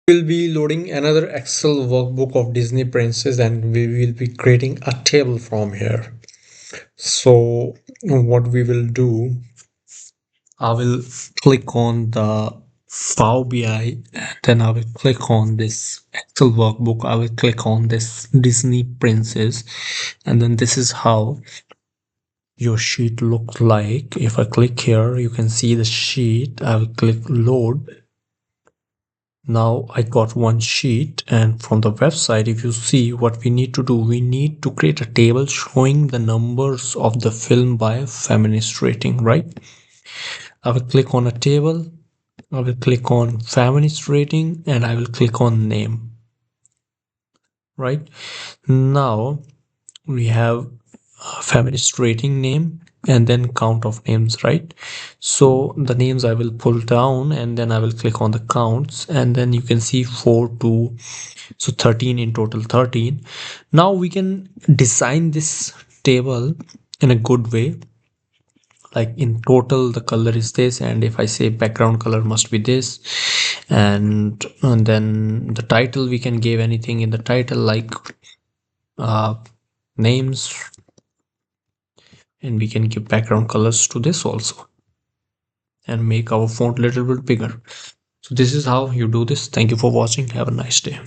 We'll be loading another Excel workbook of Disney Princess and we will be creating a table from here. So what we will do, I will click on the Power BI and then I will click on this Excel workbook. I will click on this Disney Princess and then this is how your sheet looks like. If I click here, you can see the sheet. I will click load. Now I got one sheet, and from the website, if you see what we need to do, we need to create a table showing the numbers of the film by feminist rating, right? I will click on a table, I will click on feminist rating, and I will click on name, right? Now we have feminist rating name and then count of names, right? So the names I will pull down and then I will click on the counts and then you can see 4 2, so 13 in total, 13. Now we can design this table in a good way, like in total the color is this, and if I say background color must be this, and then the title, we can give anything in the title like uh names, and we can give background colors to this also and make our font a little bit bigger. So this is how you do this. Thank you for watching. Have a nice day.